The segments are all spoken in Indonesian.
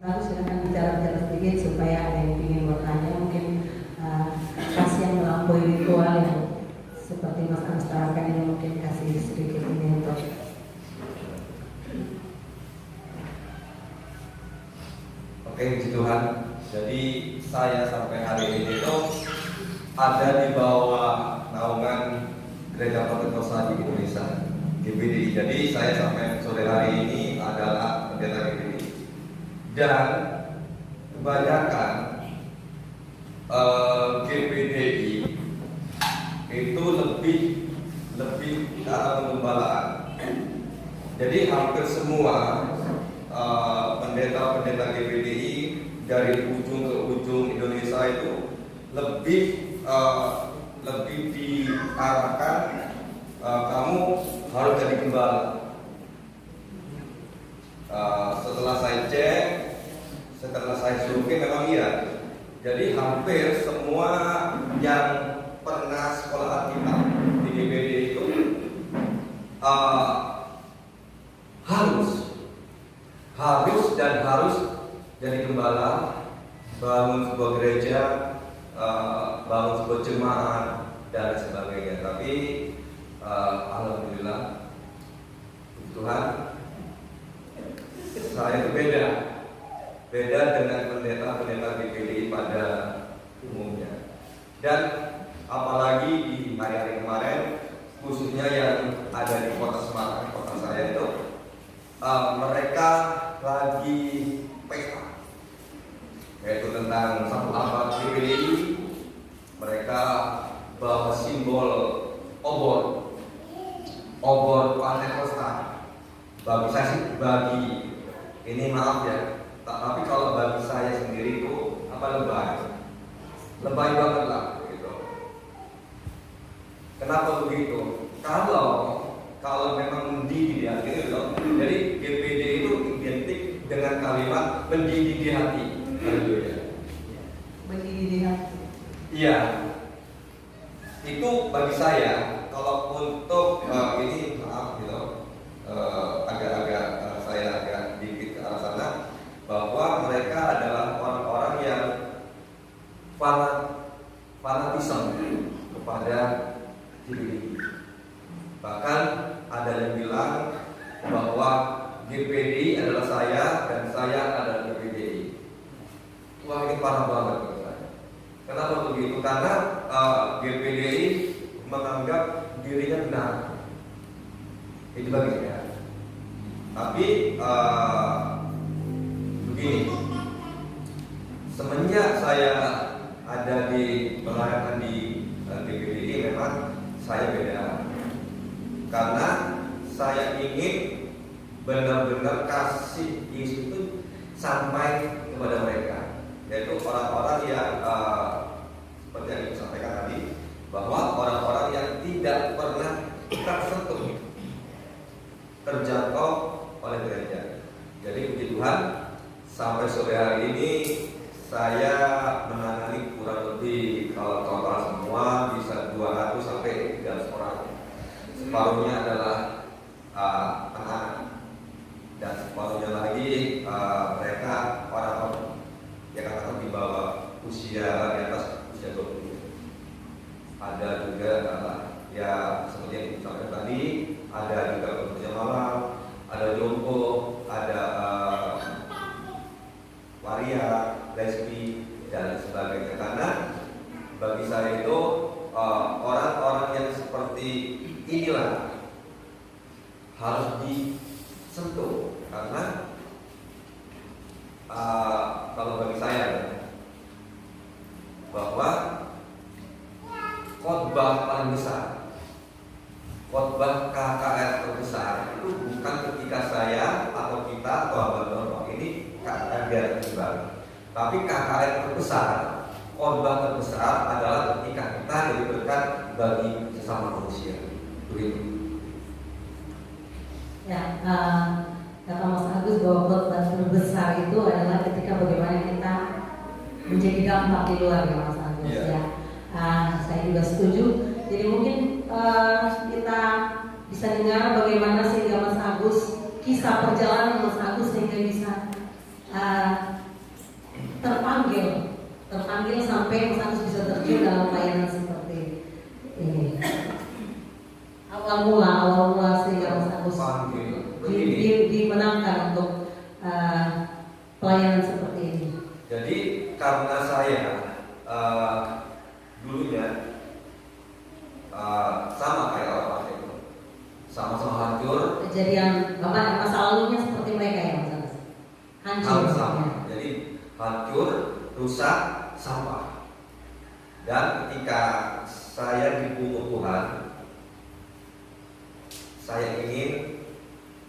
Lalu silakan bicara sedikit supaya ada yang ingin bertanya, mungkin kasih yang melampaui ritual yang seperti Mas Agus terangkan ini, mungkin kasih sedikit ini untuk Oke, puji Tuhan. Jadi saya sampai hari ini itu ada di bawah naungan Gereja Pentakosta di Indonesia, GPDI. Jadi saya sampai sore hari ini adalah pendeta GPDI. Dan kebanyakan GPDI itu lebih ke arah penggembalaan. Jadi hampir semua pendeta-pendeta GPDI dari ujung ke ujung Indonesia itu lebih diarahkan kamu harus jadi gembala. Setelah saya cek, setelah saya survei, memang iya. Jadi hampir semua yang pernah sekolah Alkitab di GPDI itu harus jadi gembala, bangun sebuah gereja, bangun sebuah jemaat dan sebagainya. Tapi alhamdulillah Tuhan, saya itu beda dengan pendeta-pendeta GPDI pada umumnya. Dan apalagi di hari-hari kemarin, khususnya yang ada di kota Semarang, kota saya itu, mereka lagi pesta, yaitu tentang satu abad GPDI. Mereka bawa simbol obor Pentakosta. Bagi saya sih, ini maaf ya, tapi kalau bagi saya sendiri itu lebay banget lah gitu. Kenapa begitu? Kalau memang mendidih di hati itu, jadi GPD itu identik dengan kalimat mendidih di hati. mendidih di hati. Iya, itu bagi saya. Kalau untuk ini maaf gitu, saya agak dikit ke arah sana, bahwa mereka adalah orang-orang yang fanatisme kepada diri. Bahkan ada yang bilang bahwa GPDI adalah saya dan saya adalah GPDI. Wah, ini parah banget menurut saya. Kenapa begitu? Karena GPDI menganggap dirinya benar. Itu bagi saya. Tapi begini, semenjak saya ada di pelayanan di GPDI, memang saya beda. Karena saya ingin benar-benar kasih Yesus itu sampai kepada mereka, yaitu orang-orang yang seperti yang saya sampaikan tadi, bahwa orang-orang yang tidak pernah tersentuh, terjangkau oleh gereja. Jadi puji Tuhan, sampai sore hari ini saya menangani kurang lebih, kalau total semua bisa 200 sampai 300 orang. Separuhnya adalah anak, dan separuhnya lagi mereka orang-orang yang katakan di bawah usia, di atas usia 20. Ada juga ya seperti yang disampaikan tadi, ada juga pekerja malam, ada jompo, ada waria, lesbi dan sebagainya. Karena bagi saya itu orang-orang yang seperti inilah harus disentuh. Karena kalau bagi saya bahwa khotbah paling besar, khotbah KKR terbesar itu bukan ketika saya atau kita atau abang-abang ini KKR terbesar, tapi KKR terbesar, khotbah terbesar adalah ketika kita jadi berkat bagi sesama manusia. Begitu. Ya, kata Mas Agus bahwa khotbah terbesar itu adalah ketika bagaimana kita menjadi dampak di luar, ya Mas Agus. Ya, saya juga setuju. Jadi mungkin kita bisa bisa dengar bagaimana sehingga Mas Agus, kisah perjalanan Mas Agus sehingga bisa terpanggil sampai Mas Agus bisa terjun dalam pelayanan seperti ini. Awal mula sehingga Mas Agus dimenangkan untuk pelayanan seperti ini. Jadi karena saya dulunya sama kayak orang itu, sama-sama hancur. Kejadian Bapak masa lalunya seperti mereka ya Mas Agus? Hancur Sama. Jadi hancur, rusak, sampah. Dan ketika saya dibunuh Tuhan, saya ingin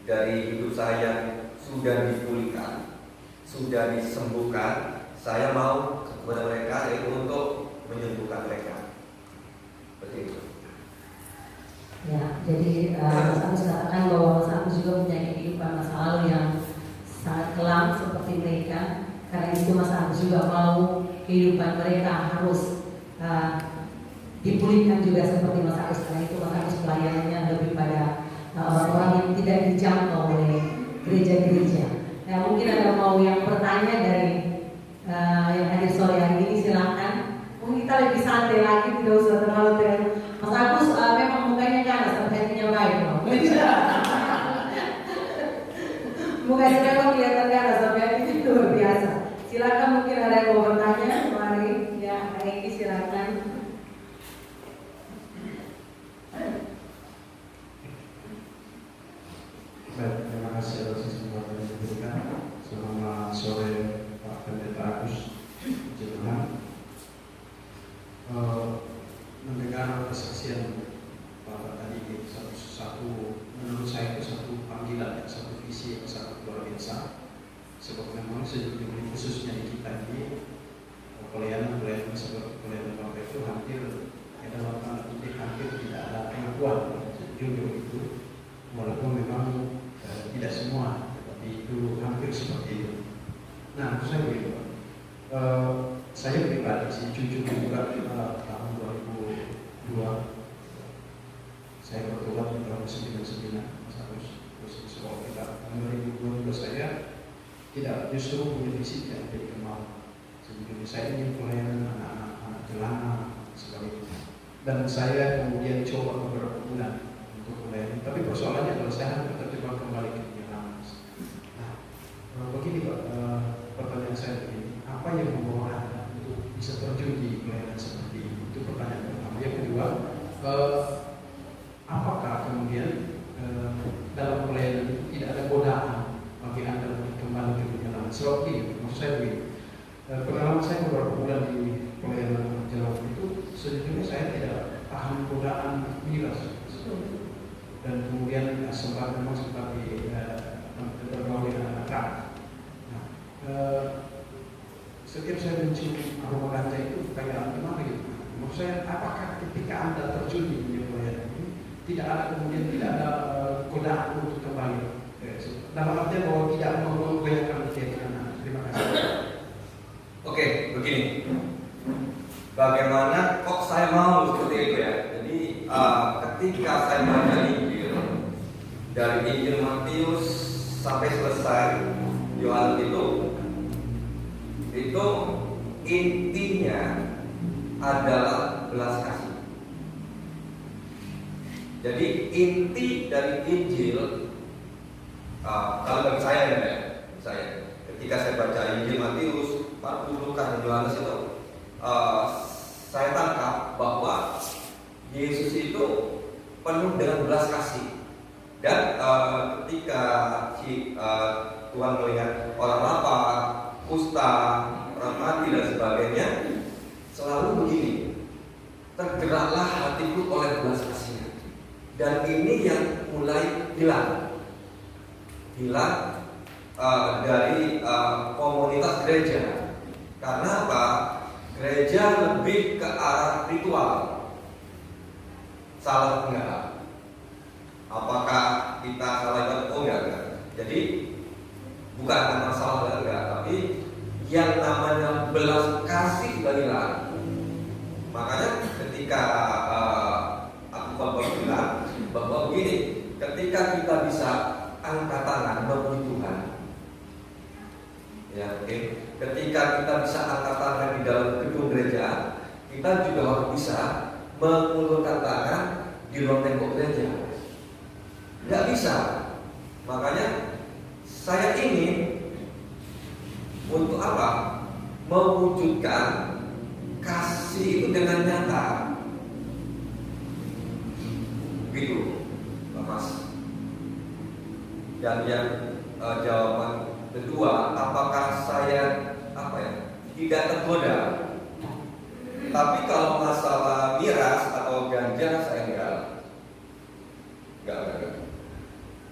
dari hidup saya yang sudah dipulihkan, sudah disembuhkan, saya mau kepada mereka yaitu untuk menyembuhkan mereka. Seperti itu. Ya, jadi Mas Agus katakan bahwa Mas Agus juga punya kehidupan masa lalu yang sangat kelam seperti mereka. Karena itu Mas Agus juga mau kehidupan mereka harus dipulihkan juga seperti Mas Agus. Karena itu Mas Agus pelayanannya lebih pada orang-orang yang tidak dijangkau oleh gereja-gereja. Nah, mungkin ada mau yang bertanya dari yang hadir sore hari ini, silakan. Mungkin kita lebih santai lagi, tidak usah terlalu tegang. Mas Agus memang mukanya ganas, tapi hatinya baik loh. Mukanya memang kelihatan ganas, tapi hatinya itu luar biasa. Silakan, mungkin ada yang mau bertanya, mari ya, Eki silakan. Baik, terima kasih atas kesempatan yang diberikan. Selamat sore Pak Pendeta Agus. Jangan mendengar kesaksian Bapak tadi satu menurut saya itu satu panggilan, satu visi yang sangat luar biasa. Sebab memang sejujurnya khususnya di kita ini pelayanan seperti pelayanan Bapak itu hampir dalam tanda kutip hampir tidak ada pengakuan sejujurnya itu, walaupun memang tidak semua, tapi itu hampir seperti itu. Nah, saya begitu. Saya pribadi sih jujur juga tahun 2002 saya kebetulan di tahun 99 terus sekolah kita tahun 2022 saya tidak justru punya visi tidak menjadi kenal. Sejujurnya saya ingin pelayanan anak-anak celana sebagainya. Dan saya kemudian coba beberapa bulan untuk melayani. Tapi persoalannya adalah saya harus terjebak kembali ke Vietnam. Nah, begini Pak, pertanyaan saya begini, apa yang membawa Anda untuk bisa terjun di pelayanan seperti ini? Itu pertanyaan pertama. Yang kedua, apakah kemudian dalam pelayanan itu tidak ada godaan bagi Anda untuk kembali ke Vietnam? Sebab ini, maksud saya begini, pengalaman saya beberapa bulan di pelayanan Jawa itu sejujurnya saya tidak paham godaan miras. Dan kemudian sempat bergaul dengan anak. Nah, setiap saya mencium aroma ganja itu kayak gimana gitu. Maksud saya, apakah ketika Anda terjun di dunia pelayanan ini tidak ada godaan untuk kembali? Dalam artian bahwa tidak menggoyahkan keyakinan. Terima kasih. Oke, begini. Bagaimana kok saya mau seperti itu ya? Jadi ketika saya baca Injil dari Injil Matius sampai selesai Yohanes itu intinya adalah belas kasih. Jadi inti dari Injil kalau bagi saya ketika saya baca Injil Matius, Markus, Lukas dan Yohanes itu saya tangkap bahwa Yesus itu penuh dengan belas kasih. Dan ketika Tuhan melihat orang lapar, kusta, orang mati dan sebagainya, selalu begini, tergeraklah hatiku oleh belas kasih. Dan ini yang mulai hilang dari komunitas gereja. Karena apa? Gereja lebih ke arah ritual. Salah enggak? Apakah kita salah ibadah? Oh enggak. Jadi bukan karena salah enggak, tapi yang namanya belas kasih hilang. Makanya ketika aku bilang bahwa begini, ketika kita bisa angkat tangan memuji Tuhan, ya oke. Ketika kita bisa angkat tangan di dalam gedung gereja, kita juga harus bisa mengulurkan tangan di luar tembok gereja. Nggak bisa. Makanya saya ingin untuk apa? Mewujudkan kasih itu dengan nyata. Begitu, Pak Mas. Dan yang jawaban kedua, apakah saya tidak tergoda? Tapi kalau masalah miras atau ganja saya enggak.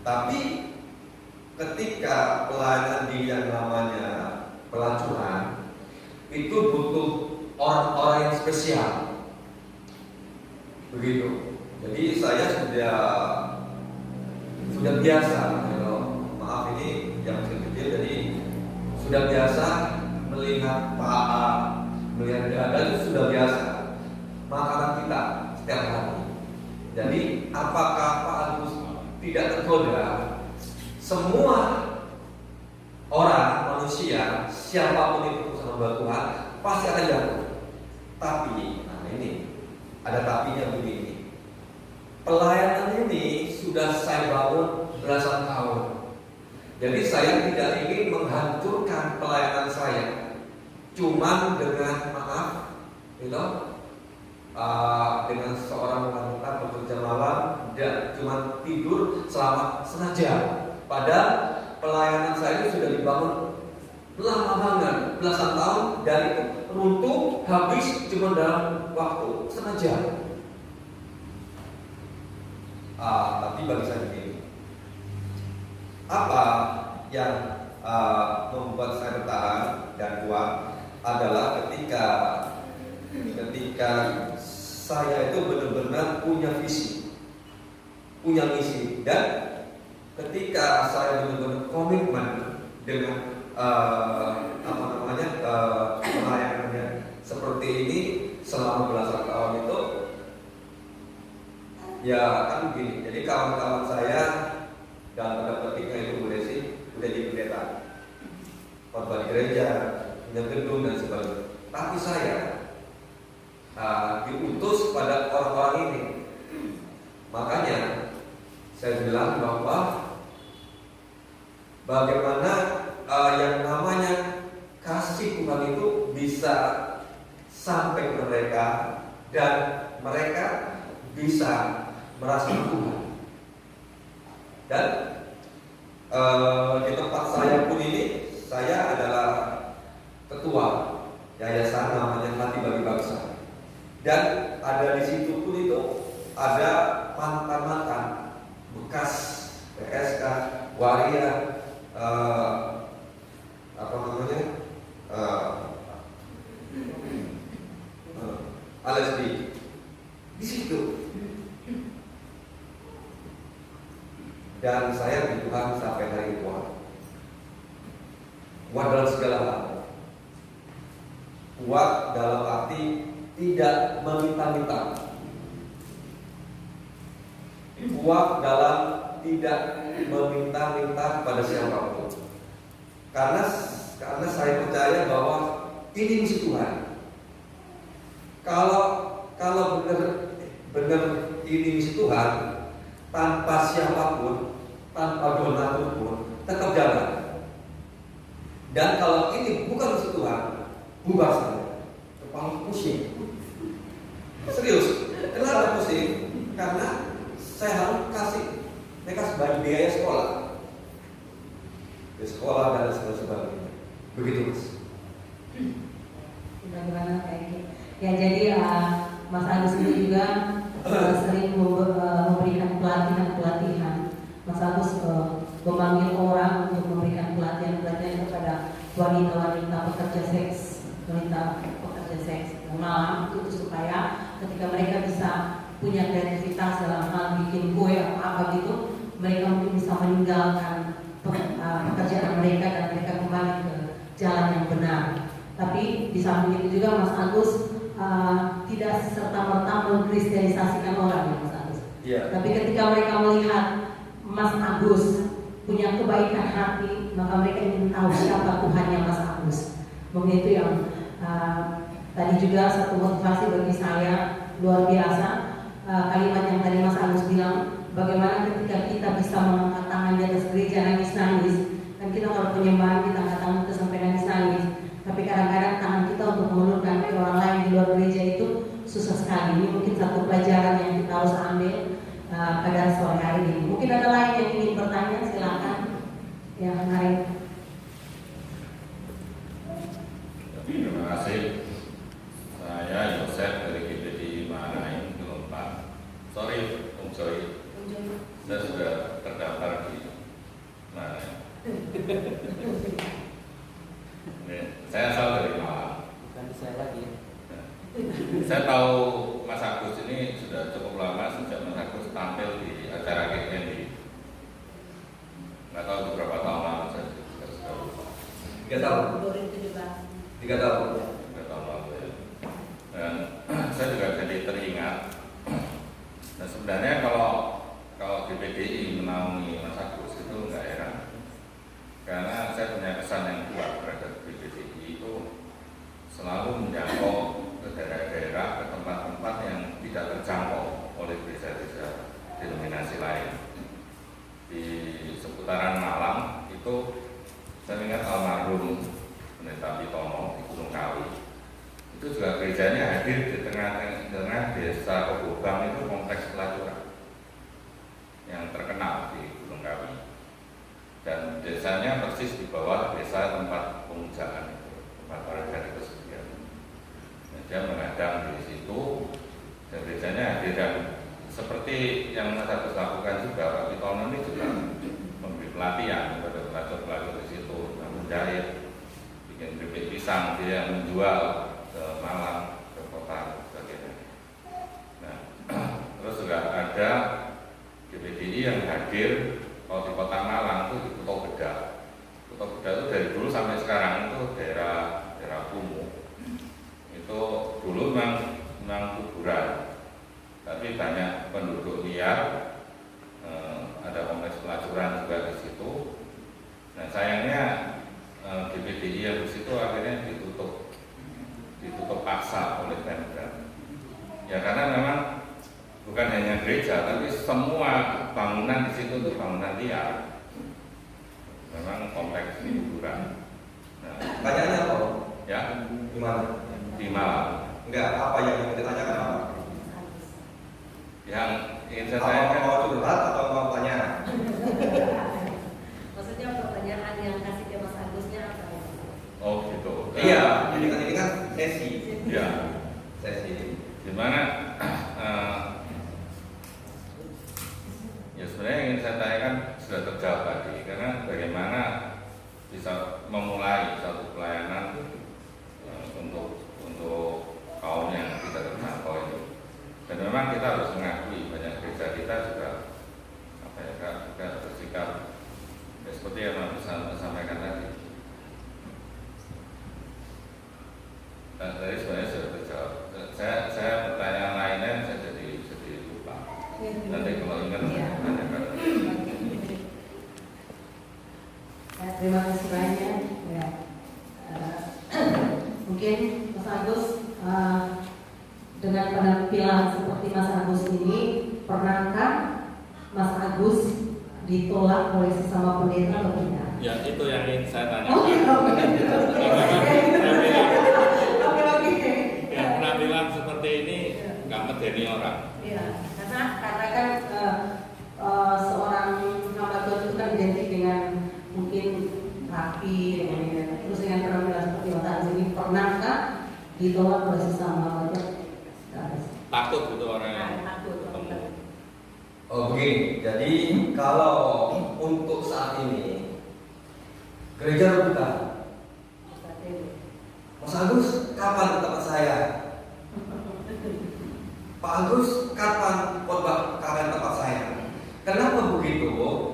Tapi ketika pelayanan di yang namanya pelacuran itu butuh orang-orang yang spesial. Begitu. Jadi saya sudah biasa, maaf ini yang kecil, jadi sudah biasa melihat paha, melihat dada itu sudah biasa makanan kita setiap hari. Jadi apakah Pak Agus tidak tergoda? Semua orang, manusia, siapapun itu bersama Tuhan pasti akan jatuh. Tapi, nah ini ada tapinya begini. Pelayanan ini sudah saya bangun belasan tahun. Jadi saya tidak ingin menghancurkan pelayanan saya. Cuman dengan dengan seorang wanita bekerja malam dan cuma tidur selama setengah jam. Padahal pelayanan saya itu sudah dibangun lama banget, belasan tahun, dan itu runtuh habis cuma dalam waktu setengah jam. Tapi bagi saya begini, apa yang membuat saya bertahan dan kuat adalah ketika saya itu benar-benar punya visi, punya misi, dan ketika saya benar-benar komitmen dengan pelayanannya seperti ini selama belasan tahun itu, ya kan begini. Jadi kawan-kawan saya dan pada petiknya itu Bu Desi udah di pendeta, khotbah di gereja, punya gedung dan sebagainya. Tapi saya diutus pada orang-orang ini. Makanya saya bilang bahwa bagaimana yang namanya kasih Tuhan itu bisa sampai ke mereka dan mereka bisa merasakan Tuhan. Dan di tempat saya pun ini, saya adalah ketua yayasan namanya Hati Bagi Bangsa. Dan ada di situ pun itu ada mantan-mantan bekas PSK, Waria, LSD di situ. Dan saya di Tuhan sampai hari tua. Kuat dalam segala hal. Kuat dalam arti tidak meminta-minta. Kuat dalam tidak meminta-minta kepada siapapun. Karena saya percaya bahwa ini misi Tuhan. Kalau benar ini misi Tuhan, tanpa siapapun, tanpa donatur pun tetap jalan. Dan kalau ini bukan misi Tuhan, bubar saja. Kepala pusing. Serius. Kenapa pusing? Karena saya harus kasih mereka sebagai biaya sekolah, dan sebagainya. Begitu Mas. Bagaimana kayak gitu? Ya jadi Mas Agus ini juga sering memberikan pelatihan. Mas Agus memanggil orang untuk memberikan pelatihan kepada wanita-wanita pekerja seks, malam itu supaya ketika mereka bisa punya kreativitas dalam hal bikin kue atau apa gitu, mereka mungkin bisa meninggalkan pekerjaan mereka dan mereka kembali ke jalan yang benar. Tapi di samping itu juga Mas Agus tidak serta-merta mengkristenisasikan orang ya Mas Agus. Yeah. Tapi ketika mereka melihat Agus punya kebaikan hati, maka mereka ingin tahu siapa Tuhannya Mas Agus. Mungkin itu yang tadi juga satu motivasi bagi saya luar biasa. Kalimat yang tadi Mas Agus bilang, bagaimana ketika kita bisa mengangkat tangan di atas gereja nangis-nangis, kan kita kalau penyembahan kita angkat tangan itu sampai nangis-nangis, tapi kadang-kadang tangan kita untuk mengulurkan ke orang lain di luar gereja itu susah sekali. Ini mungkin satu pelajaran yang kita harus ambil pada sore hari ini. Mungkin ada lain yang ingin bertanya, silakan. Ya, mari. Terima kasih. Saya Yosef dari GPD Marain Kelompak. Sorry. Saya sudah terdaftar di Marain. Saya asal dari Malang. Bukan saya lagi. Saya tahu Mas Agus ini sudah cukup lama sejak Mas Agus tampil di acara KKN. Nggak tahu beberapa tahun lalu saya sudah lupa. 3 tahun. 2017. 3 tahun. 3 tahun lalu ya. Dan saya juga jadi teringat. Dan sebenarnya kalau GPDI menaungi Mas Agus itu nggak heran. Karena saya punya kesan yang kuat terhadap GPDI itu selalu menjangkau ke daerah-daerah, ke tempat-tempat yang tidak terjangkau oleh desa-desa denominasi lain. Di seputaran Malang itu saya ingat almarhum Pendeta Pitono di Gunung Kawi. Itu juga gerejanya hadir di tengah desa Kebobang, itu kompleks pelacuran yang terkenal di Gunung Kawi. Dan desanya persis di bawah desa tempat pemujaan itu, tempat para dari kesepian. Dia menghadang di situ dan gerejanya hadir, dan seperti yang Mas Agus lakukan juga, Pak Pitono ini juga memberi pelatihan kepada pelacur-pelacur di situ, menjahit, bikin keripik pisang, dia menjual ke Malang, ke kota, sebagainya. Nah, terus juga ada GPDI yang hadir kalau di kota Malang itu di Kuto Bedah. Kuto Bedah itu dari dulu sampai sekarang itu daerah kumuh. Itu dulu memang kuburan, tapi banyak penduduk liar, ada kompleks pelacuran juga di situ. Nah sayangnya GPDI yang di situ akhirnya ditutup paksa oleh Pemda. Ya karena memang bukan hanya gereja, tapi semua bangunan di situ itu bangunan liar. Memang kompleks kuburan. Nah, Tanyanya apa? ya Di mana? di Malang. Enggak, apa yang ingin ditanyakan apa? Yang ingin saya tanyakan, Mau curhat atau mau tanya? Maksudnya pertanyaan yang kasih ke Mas Agusnya apa? oh gitu. Iya, ini kan sesi. Ya, Sesi. gimana? Ya sebenarnya yang ingin saya tanyakan sudah terjawab tadi, karena bagaimana bisa memulai satu pelayanan untuk kaum yang tidak terjangkau itu. Dan memang kita harus mengakui banyak gereja kita juga bersikap ya, seperti yang saya sampaikan tadi. Dan tadi sebenarnya sudah terjawab. Saya pertanyaan lainnya saya jadi lupa. Nanti kalau ingat tanyakan. Ya, terima kasih banyak. Ya. Mungkin Mas Agus dengan penampilan seperti Mas Agus ini, pernahkah Mas Agus ditolak oleh sesama pendeta atau tidak? Ya itu yang ingin saya tanya. Oke. Yang penampilan seperti ini nggak medeni orang. Iya, karena kan seorang hamba Tuhan itu kan identik dengan mungkin rapi, terus dengan penampilan seperti Mas Agus ini, pernahkah ditolak oleh sesama hamba Tuhan? Takut gitu orang yang Takut. ketemu. Oh begini, jadi kalau untuk saat ini gereja rebutan, Mas Agus kapan tempat saya? Pak Agus kapan khotbah, kapan tempat saya? Kenapa begitu?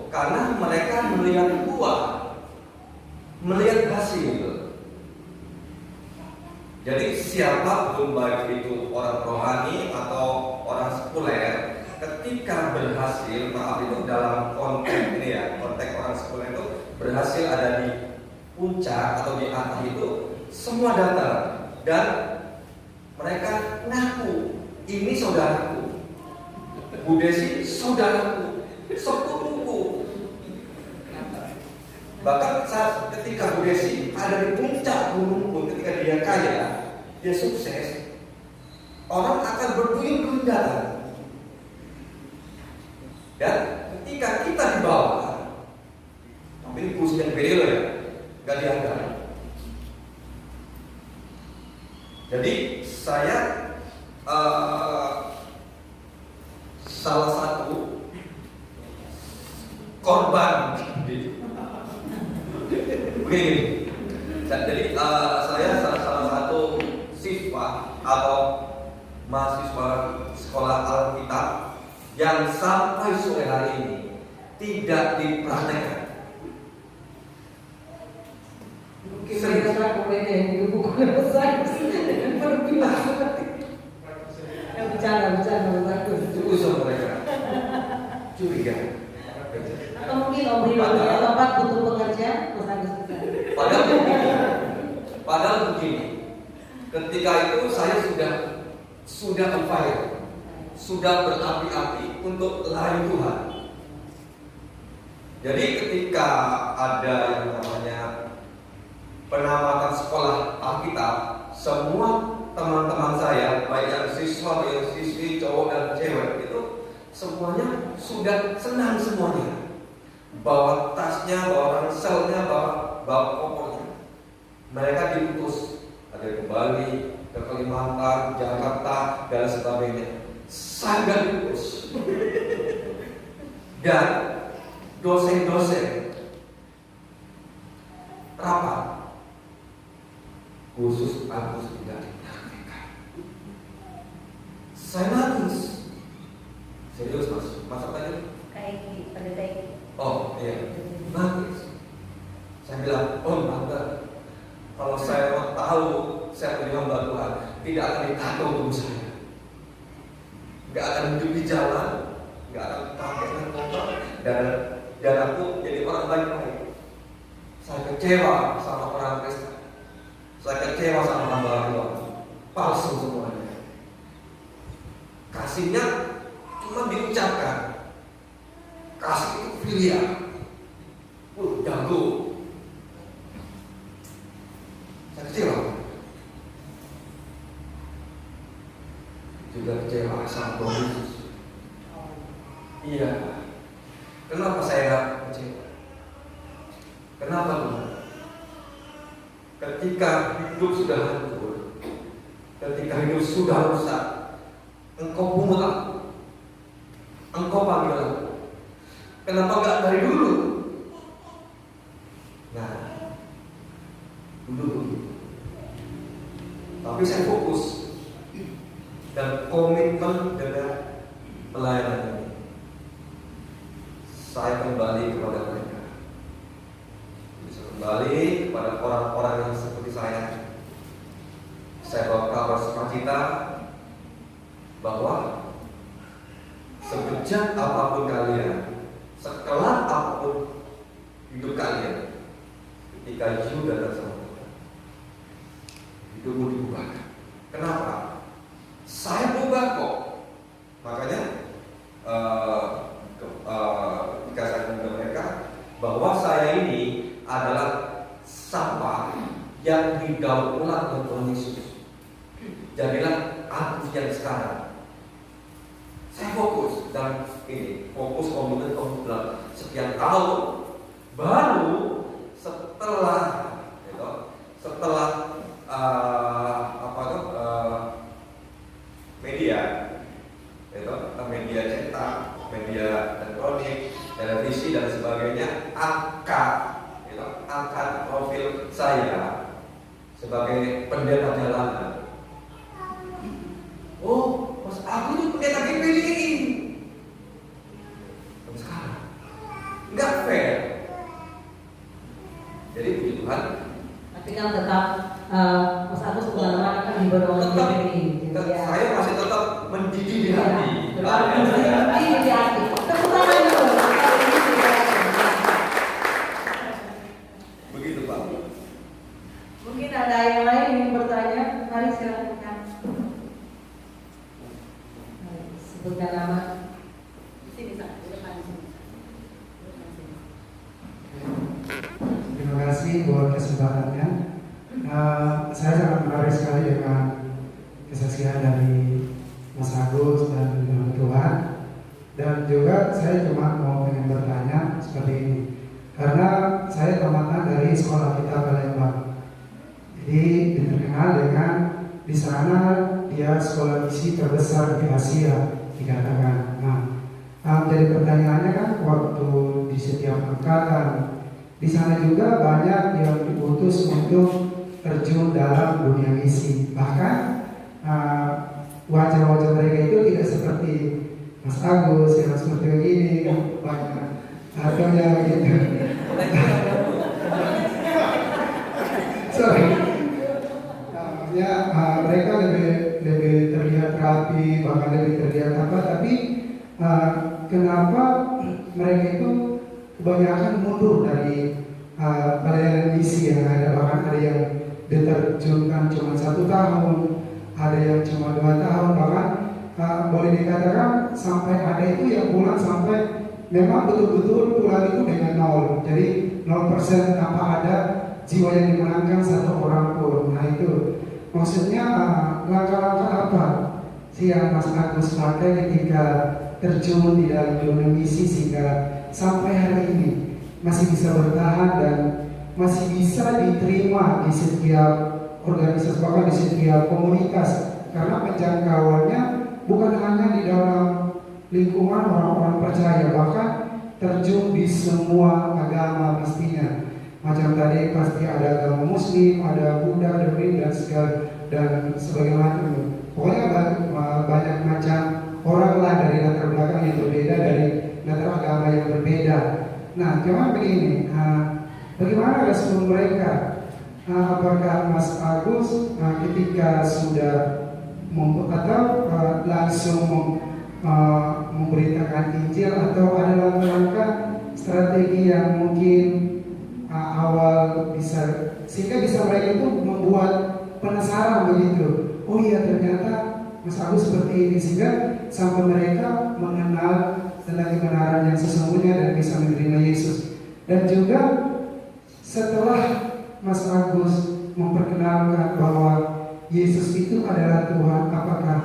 Karena mereka melihat buah, melihat hasil. Jadi siapapun baik itu orang rohani atau orang sekuler, ketika berhasil, maaf itu dalam konteks ini ya, berhasil ada di puncak atau di atas itu semua datang dan mereka ngaku ini saudaraku, Bu Desi saudaraku, sepupuku. Bahkan saat ketika Bu Desi ada di puncak gunung pun, ketika dia kaya, dia sukses, orang akan berduyun-duyun datang. Dan ketika kita di bawah, tapi ini kursi yang beda ya, nggak dianggap. Jadi saya salah satu korban. Begini, jadi saya salah satu siswa atau mahasiswa sekolah Alkitab yang sampai sore hari ini tidak dipraktekkan. Mungkin mereka aku beda yang di buku saya berbilang seperti bercanda bagus. Usul mereka curiga. Atau mungkin Om Rio punya tempat butuh pekerja, Mas Agus bisa. Padahal begini, ketika itu saya sudah on fire, sudah berapi-api untuk layani Tuhan. Jadi ketika ada yang namanya penamatan sekolah Alkitab, semua teman-teman saya, baik yang siswa, baik yang siswi, cowok dan cewek itu semuanya sudah senang semuanya. Bawa tasnya, bawa ranselnya, bawa kopernya. Mereka diutus, ada ke Bali, ke Kalimantan, Jakarta, dan sebagainya. Sangat diutus. Dan dosen-dosen rapat khusus Agus tidak dipraktekkan. Saya nangis. Serius mas, masa tadi? Kayak pada tadi. Oh iya, nangis. Saya bilang, oh Bangga, kalau saya mau tahu saya punya hamba Tuhan, tidak akan ditaruh tubuh saya, nggak akan hidup di jalan, nggak akan pakai narkoba, dan aku jadi orang baik-baik. Saya kecewa sama orang Kristen, saya kecewa sama hamba Tuhan, palsu semuanya. Kasihnya cuma diucapkan, kasih itu filia, jago. Saya kecewa, juga kecewa sama Tuhan Yesus. Iya, kenapa saya kecewa? Kenapa Tuhan? Ketika hidup sudah hancur, ketika hidup sudah rusak, Engkau pungut aku, Engkau panggil aku. Kenapa enggak dari dulu? Nah, dulu. Tapi saya fokus dan komitmen dengan pelayanan ini. Saya kembali kepada mereka. Bisa kembali kepada orang-orang yang seperti saya. Saya bawa kabar sukacita bahwa sebejat apapun kalian, sekelas apapun hidup kalian, ketika you datang sama Tuhan, hidupmu diubahkan. Kenapa? Saya berubah kok. Makanya ketika saya kepada mereka bahwa saya ini adalah sampah yang didaur ulang oleh Tuhan Yesus. Jadilah aku yang sekarang. Saya fokus dan ini fokus komitmen sekian tahun, baru setelah media cetak, media elektronik, televisi dan sebagainya angkat profil saya sebagai pendeta jalanan. Oh, Mas aku itu pendeta GPDI. Tapi sekarang nggak fair. Jadi puji Tuhan. Tapi kan tetap Mas Agus pengalaman kan diborong GPDI. Saya masih tetap mendidih di hati. Mendidih di hati. Tepuk tangan dulu. Terima kasih buat kesempatannya. Saya sangat menarik sekali dengan kesaksian dari Mas Agus dan dengan Tuhan. Dan juga saya cuma mau pengen bertanya seperti ini, karena saya tamatan dari sekolah kita Palembang. Jadi terkenal dengan di sana dia sekolah misi terbesar di Asia dikatakan. Jadi pertanyaannya kan waktu di setiap angkatan di sana juga banyak yang diutus untuk terjun dalam dunia misi. Bahkan wajah-wajah mereka itu tidak seperti Mas Agus yang seperti begini banyak atau ya gitu. Sorry. Mereka lebih terlihat rapi, bahkan lebih terlihat apa, tapi kenapa mereka itu kebanyakan mundur dari pelayanan misi yang ada. Bahkan ada yang diterjunkan cuma 1 tahun, ada yang cuma 2 tahun, bahkan boleh dikatakan sampai ada itu yang pulang sampai memang betul-betul pulang itu dengan 0. Jadi 0% tanpa ada jiwa yang dimenangkan 1 orang pun. Nah itu maksudnya langkah-langkah apa sih yang Mas Agus pakai ketika terjun di dalam dunia misi sehingga sampai hari ini masih bisa bertahan dan masih bisa diterima di setiap organisasi, bahkan di setiap komunitas, karena penjangkauannya bukan hanya di dalam lingkungan orang-orang percaya, bahkan terjun di semua agama pastinya. Macam tadi pasti ada agama Muslim, ada Buddha, ada Hindu dan sebagainya. Pokoknya banyak macam orang lah dari latar belakang yang berbeda, dari latar agama yang berbeda. Nah, cuma begini, bagaimana respon mereka? Apakah Mas Agus ketika sudah langsung memberitakan Injil, atau ada langkah-langkah strategi yang mungkin awal bisa sehingga bisa mereka itu membuat penasaran begitu. Oh iya, ternyata Mas Agus seperti ini, sehingga sampai mereka mengenal tentang kebenaran yang sesungguhnya dan bisa menerima Yesus. Dan juga setelah Mas Agus memperkenalkan bahwa Yesus itu adalah Tuhan, apakah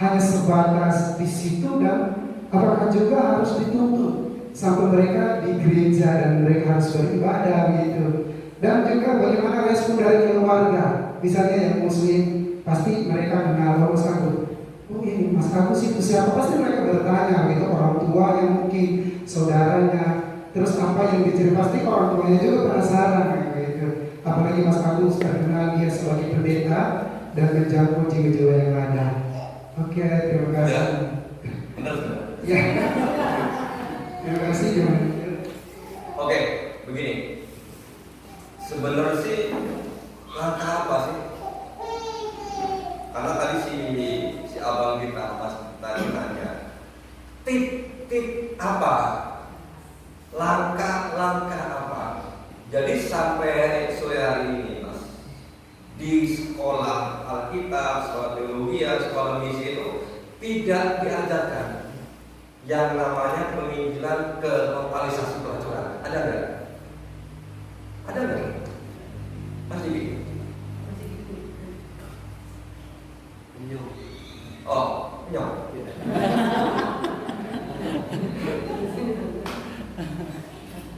hanya sebatas di situ, dan apakah juga harus dituntut sampai mereka di gereja dan mereka harus beribadah gitu? Dan juga bagaimana respon dari keluarga, misalnya yang Muslim, pasti mereka kenal Mas Agus. Oh ini Mas Agus itu siapa? Pasti mereka bertanya gitu, orang tua yang mungkin saudaranya, terus apa yang dicari, pasti orang tuanya juga penasaran gitu. Apalagi Mas Agus terkenal dia sebagai pendeta dan menjangkau jiwa-jiwa yang ada. Oke, terima kasih. Benar. Ya. Terima kasih. Oke, begini. Sebenarnya sih langkah apa sih? Karena tadi si abang kita Mas tadi nanya, tip apa? Langkah apa? Jadi sampai sore hari ini, Mas, di sekolah Alkitab, sekolah teologi, sekolah misi itu tidak diajarkan yang namanya penginjilan ke lokalisasi pelacuran. Ada nggak? Ada nggak? Mas Diki? Oh, nyok.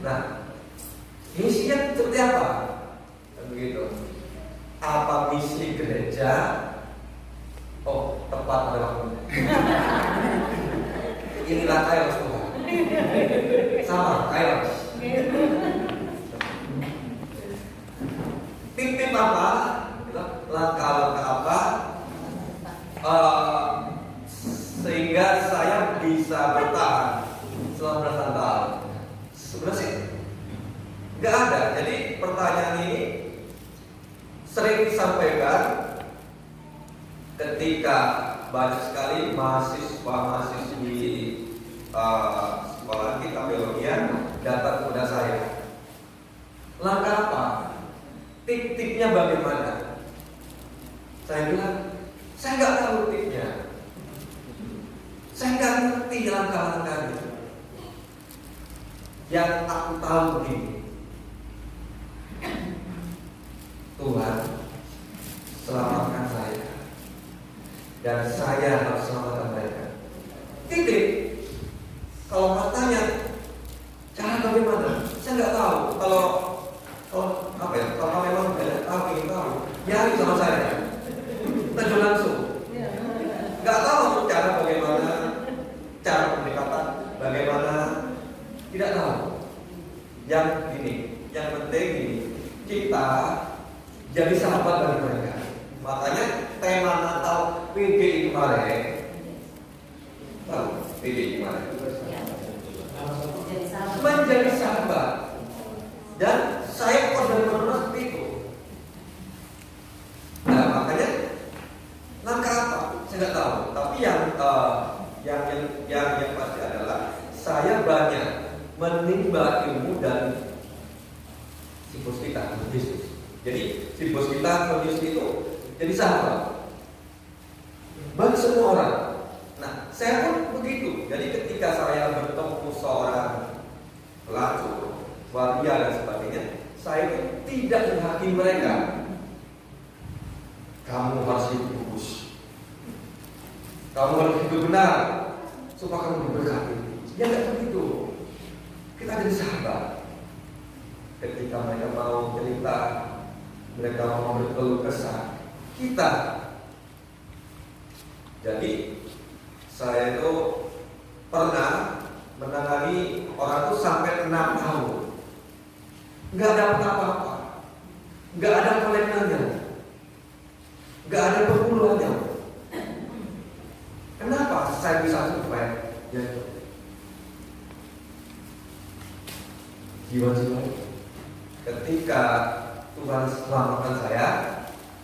Nah, misinya seperti apa? Begitu. Apa misi gereja? Oh, tepat pada waktunya. Inilah Kairos Tuhan. Sama Kairos. Tip-tip apa? Langkah-langkah apa? Sehingga saya bisa bertahan selama belasan tahun. Sebenarnya sih nggak ada. Jadi pertanyaan ini sering disampaikan ketika banyak sekali mahasiswa-mahasiswi sekolah kita biologi datang kepada saya. Langkah apa? Tip-tipnya bagaimana? Saya bilang, saya nggak tahu tipnya. Saya nggak ngerti langkah-langkahnya. Yang aku tahu begini, Tuhan selamatkan saya dan saya harus selamatkan mereka. Titik. Kalau katanya cara bagaimana? Saya nggak tahu. Kalau apa ya? Kalau memang ingin tahu, ya sama saya. Terjun langsung. Nggak tahu cara bagaimana, cara pendekatan bagaimana, tidak tahu. Yang penting ini kita jadi sahabat bagi mereka. Makanya tema Natal PGI kemarin, PGI kemarin menjadi sahabat. Dan saya benar-benar seperti itu. Nah, makanya langkah apa? Saya nggak tahu. Tapi yang pasti adalah saya banyak menimba ilmu dari si bos kita, Yesus. Jadi si bos kita, Yesus itu jadi sahabat bagi semua orang. Nah, saya pun begitu. Jadi ketika saya bertemu seorang pelacur, waria dan sebagainya, saya itu tidak menghakimi mereka. Kamu harus hidup kudus, kamu harus hidup benar supaya kamu diberkati. Ya tidak begitu. Kita jadi sahabat. Ketika mereka mau cerita, mereka mau berkeluh kesah, kita. Jadi saya itu pernah menangani orang itu sampai 6 tahun, nggak dapat apa-apa, nggak ada kolektanya, nggak ada perpuluhannya. Kenapa saya bisa survive? Ya, jiwa-jiwa. Ketika Tuhan selamatkan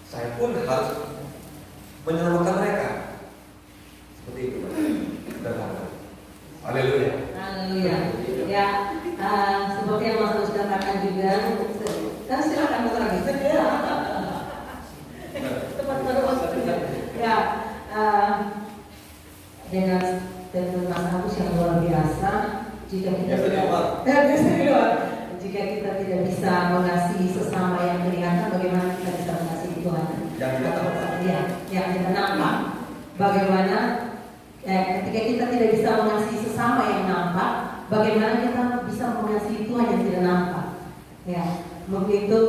saya pun harus menyelamatkan mereka. Seperti itu. Haleluya. Haleluya. Ya, seperti yang Mas Agus katakan juga, silakan Mas Agus. Tepat terus. Ya, dengan statement Mas Agus yang luar biasa, jika kita jika kita tidak bisa mengasihi sesama yang kelihatan, bagaimana kita bisa mengasihi Tuhan? Yang kita nampak. Bagaimana ketika kita tidak bisa mengasihi sesama yang nampak, bagaimana kita bisa mengasihi Tuhan yang tidak nampak? Ya, begitu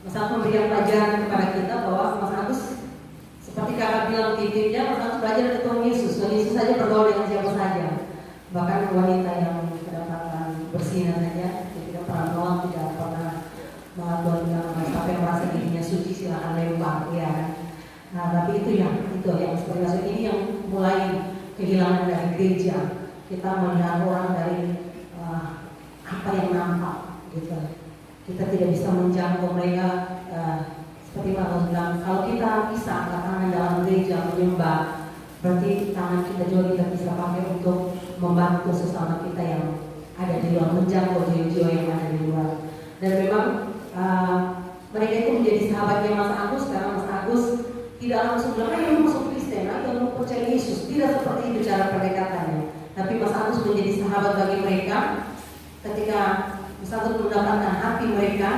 Mas Agus memberikan pelajaran kepada kita bahwa Mas Agus seperti kakak bilang titiknya, Mas Agus belajar dari Tuhan Yesus. Tuhan Yesus saja bergaul dengan siapa saja, bahkan wanita yang kedapatan bersinar saja, tidak pernah nolak, tidak pernah melakukan sampai merasa dirinya suci, silakan lempar, ya. Nah, tapi itu yang seperti maksud ini yang mulai kehilangan dari gereja. Kita melihat orang dari apa yang nampak, gitu. Kita tidak bisa menjangkau mereka. Seperti Pak bilang, kalau kita bisa angkat tangan dalam gereja menyembah, berarti tangan kita juga kita bisa pakai untuk membantu sesama kita yang ada di luar, menjangkau jiwa-jiwa yang ada di luar. Dan memang mereka itu menjadi sahabatnya Mas Agus, karena Mas Agus tidak langsung bilang, ayo masuk Kristen, ayo percaya Yesus. Tidak seperti itu cara pendekatannya. Tapi Mas Agus menjadi sahabat bagi mereka. Ketika Mas Agus mendapatkan hati mereka,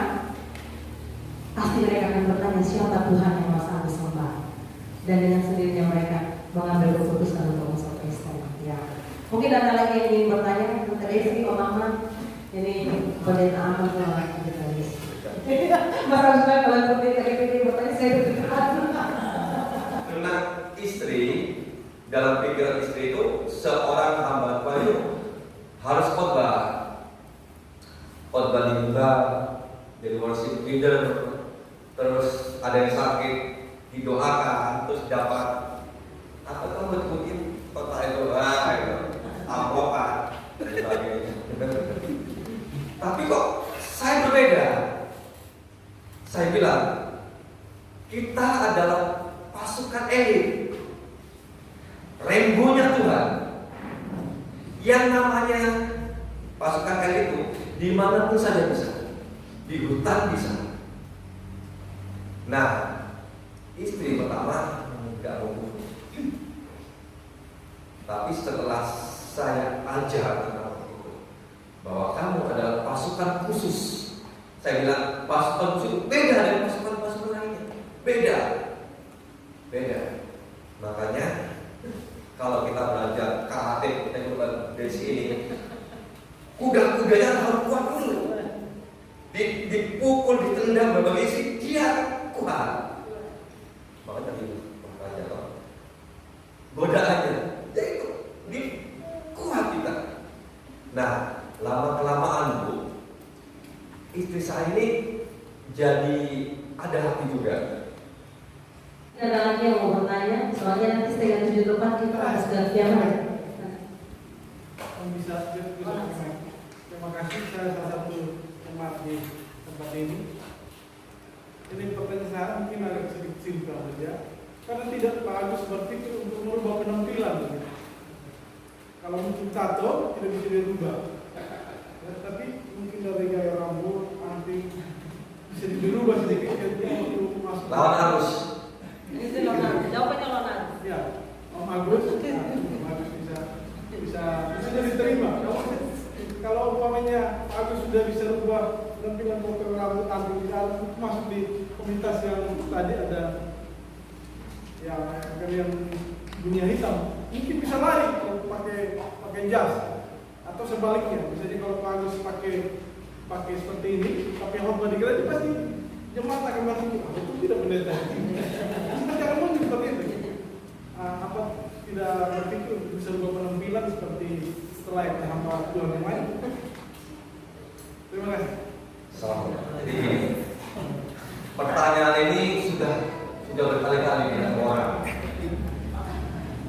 pasti mereka akan bertanya siapa Tuhan yang Mas Agus sembah. Dan dengan sendirinya mereka mengambil keputusan untuk masuk Kristen. Ya. Mungkin ada lagi yang ingin bertanya, tadi sih Om Ahmad, ini pendeta Ahmad sama pendeta Yesus. Mas Agus kalau pendeta ini bertanya, saya berdekat. Karena istri, dalam pikiran istri itu seorang hamba Tuhan itu harus khotbah di mimbar, jadi worship leader, terus ada yang sakit didoakan, terus dapat apa tuh betul-betul khotbah itu, amrokan dan sebagainya. Tapi kok saya berbeda? Saya bilang kita adalah pasukan elit, rembonya Tuhan. Yang namanya pasukan elit itu dimanapun saja bisa, di hutan bisa. Nah, istri pertama nggak mau, tapi setelah saya ajar tentang itu, pasukan khusus. Saya bilang pasukan khusus beda dengan pasukan lainnya. Beda. Makanya kalau kita belajar karate dari sini, kuda-kudanya harus kuat dulu. Dipukul, ditendang berbagai isi, dia kuat. Makanya tadi godaannya, ya itu kuat kita. Nah, lama-kelamaan Bu, istri saya ini jadi ada hati juga. Ada lagi yang mau bertanya, soalnya nanti setengah 7 depan kita harus gantian. Bisa terima kasih. Saya salah satu jemaat di tempat ini. Ini pertanyaan saya mungkin agak sedikit simpel saja, karena tidak bagus berpikir untuk merubah penampilan. Kalau mungkin tato tidak bisa dirubah, ya, tapi mungkin dari gaya rambut, anting bisa dirubah sedikit untuk masuk. Lawan arus. Itu Leonardo, jawabannya Leonardo. Ya, Om Agus, Agus bisa diterima. Kalau umpamanya Agus sudah bisa rubah penampilan potong rambut, anting masuk di komunitas yang tadi ada yang kalian dunia hitam, mungkin bisa lari kalau pakai jas, atau sebaliknya. Misalnya kalau Pak Agus pakai seperti ini, tapi hormat di gereja, pasti jemaat akan berpikir, itu tidak pendeta. Kita jangan muncul seperti itu. Apa tidak berpikir untuk bisa rubah penampilan seperti selayaknya hamba Tuhan yang lain? Terima kasih. Jadi pertanyaan ini sudah berkali-kali dengan orang.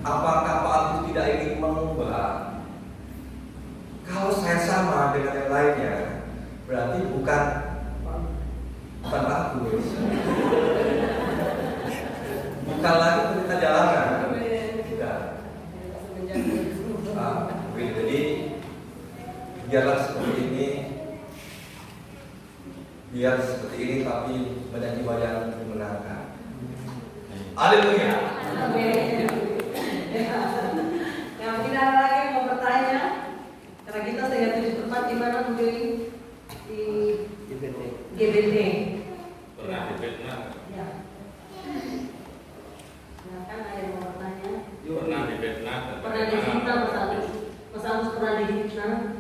Apakah Pak Agus tidak ingin mengubah? Kalau saya sama dengan yang lainnya, berarti bukan Pak Agus. Bukan lagi kita jalanan. Tidak. Jadi biarlah seperti ini. Biar seperti ini, tapi banyak jiwa yang dimenangkan. Haleluya. Amin. Yang tidak ada lagi yang mau bertanya, karena kita setengah 7 tepat di mana mungkin di GBT. Pernah difitnah. Ya. Silakan ada yang mau bertanya. Pernah difitnah. Pernah difitnah Mas Agus pernah difitnah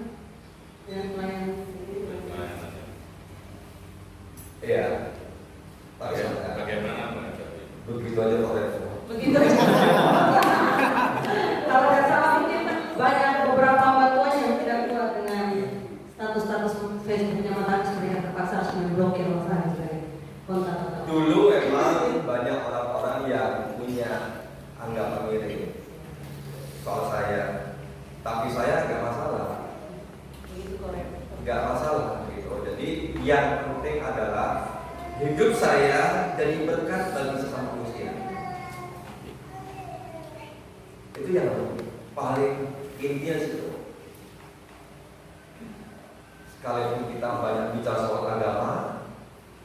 dengan pelayan. Iya. Bagaimana menghadapi? Begitu aja oleh semua. Begitu. Kalau tidak salah mungkin banyak beberapa bantuan yang tidak kuat dengan status Facebooknya Mas Agus, mereka terpaksa harus memblokir Mas Agus dari kontak. Dulu emang banyak orang-orang yang punya anggapan miring soal saya, tapi saya nggak masalah. Nggak masalah gitu. Jadi yang penting adalah hidup saya jadi berkat bagi sesama manusia. Itu yang paling intinya itu. Sekalipun kita banyak bicara soal agama,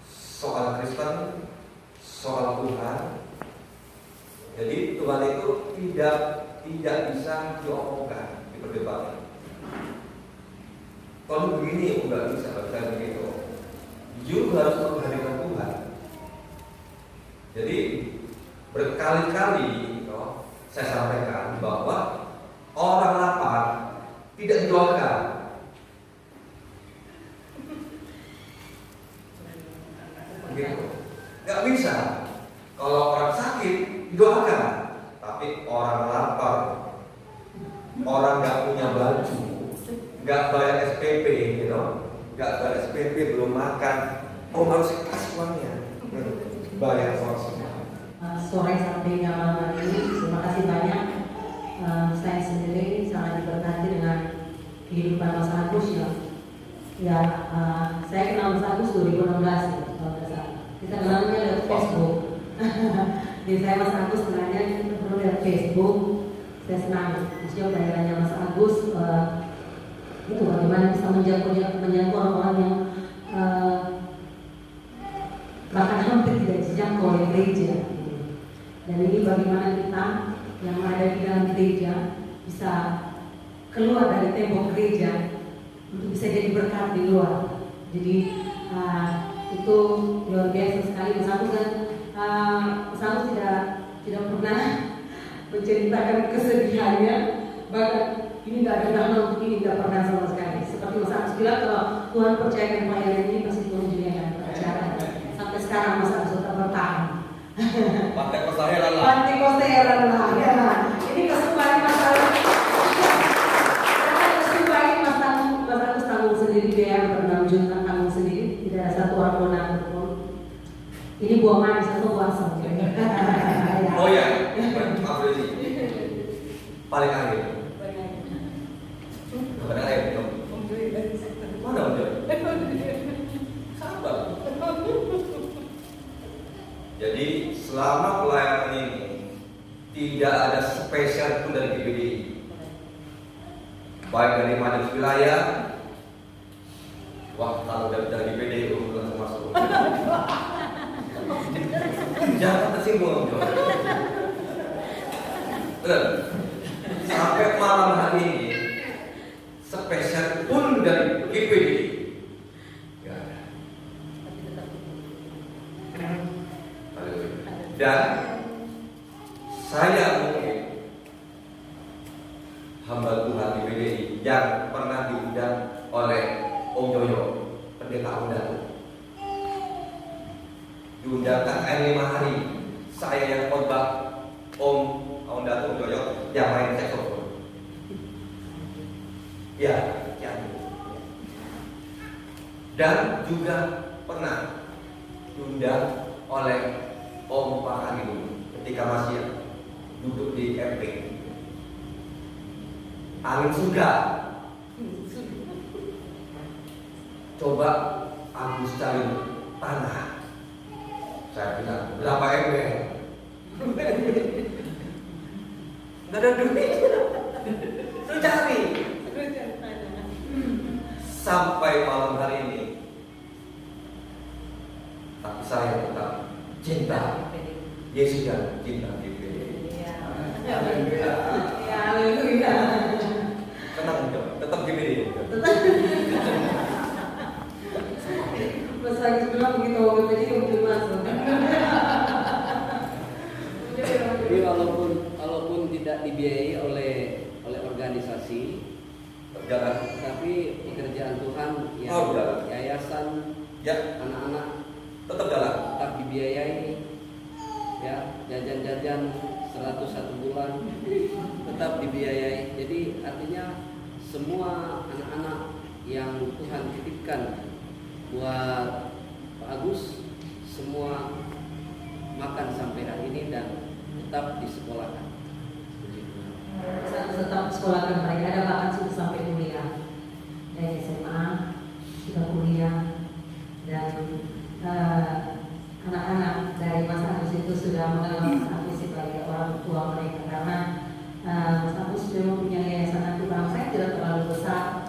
soal Kristen, soal Tuhan, jadi Tuhan itu tidak bisa diomongkan, diperdebatkan. Kalau begini, nggak bisa begitu. You harus menghadirkan Tuhan. Jadi berkali-kali saya sampaikan bahwa orang lapar tidak didoakan. Begitu. Nggak bisa. Kalau orang sakit didoakan, tapi orang lapar, orang nggak punya baju, nggak bayar SPP, nggak bayar SPP, belum makan, harus kasih uangnya, bayar uang semua. Sore sampai malam hari ini, terima kasih banyak. Saya sendiri sangat diberkati dengan kehidupan Mas Agus ya. Saya kenal Mas Agus 2016 ya, kalau tidak salah. Kita kenalnya lewat Facebook. Jadi saya Mas Agus sebenarnya kita kenal lewat Facebook. Saya senang, maksudnya pelayarannya Mas Agus. Itu bagaimana bisa menjangkau orang-orang yang bahkan hampir tidak dijangkau oleh gereja. Dan ini bagaimana kita yang ada di dalam gereja bisa keluar dari tembok gereja untuk bisa jadi berkat di luar. Jadi itu luar biasa sekali. Mas Agus kan Mas Agus tidak pernah menceritakan kesedihannya, bahkan ini tidak ada dana untuk ini, tidak pernah sama sekali. Seperti Mas Agus bilang, kalau Tuhan percayakan pelayanan ini pasti Tuhan juga akan percaya. Sampai sekarang Mas Agus tetap bertahan. Pantai Costa Herrera lah. Pantai Costa Herrera lah, ya. Ini kesempatan Mas Agus. Kesempatan Mas Agus tanggung sendiri, biaya ber-6 juta tanggung sendiri, tidak ada satu orang donatur pun. Ini buah manis atau buah asam? Oh ya, maaf Rezi. Paling akhir. Bukan akhir dong. Mana Om Joy? Sabar. Jadi selama pelayanan ini tidak ada spesial pun dari GPDI, baik dari majelis wilayah. Wah, kalau dari GPDI itu langsung masuk. Jangan tersinggung Om Joy. Sampai malam hari ini spesial pun dari GPDI ya. Dan saya mungkin hamba Tuhan GPDI yang pernah diundang oleh Om Yoyo, pendeta Om Datu, diundangkan 5 hari. Saya yang khotbah, Om Datu, Om Yoyo yang main saxophone. Ya. Dan juga pernah diundang oleh Om Pak Hanimu ketika masih duduk di MP. Angin suka. Coba Agus cari tanah. Saya bilang berapa ember? Nggak ada duit. Lu cari. Sampai malam hari ini, tapi saya tetap cinta Yesus dan cinta GPDI. Ya, haleluya. Tenang dong, tetap GPDI. Mas Agus bilang begitu GPDI belum masuk. Jadi walaupun tidak dibiayai oleh organisasi, Jalan. tapi pekerjaan Tuhan yang jalan. yayasan Ya, anak-anak tetap jalan. tetap dibiayai, ya jajan-jajan 101 bulan tetap dibiayai. Jadi artinya semua anak-anak yang Tuhan titipkan buat Pak Agus semua makan sampai hari ini dan tetap disekolahkan. Tetap sekolahkan mereka, ada bahkan sudah sampai kuliah, dari SMA sudah kuliah, dan anak-anak dari Mas Agus itu sudah mengenal Mas Agus sebagai orang tua mereka, karena Mas Agus sudah mempunyai yayasan anak bangsa yang tidak terlalu besar,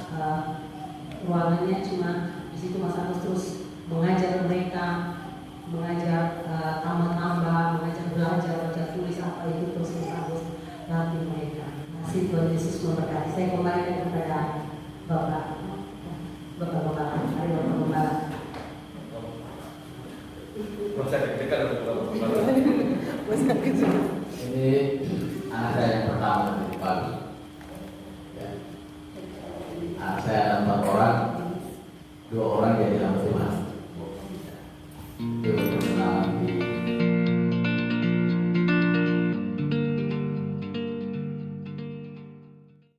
ruangannya cuma di situ. Mas Agus terus mengajar mereka, mengajar tambah-tambah, mengajar belajar, belajar tulis apa itu, terus Mas Agus latih mereka. Kasih Tuhan Yesus memberkati. Saya kembalikan kepada Bapak. Mari Bapak. Masa deg-degan untuk Ini anak saya yang pertama dari pagi.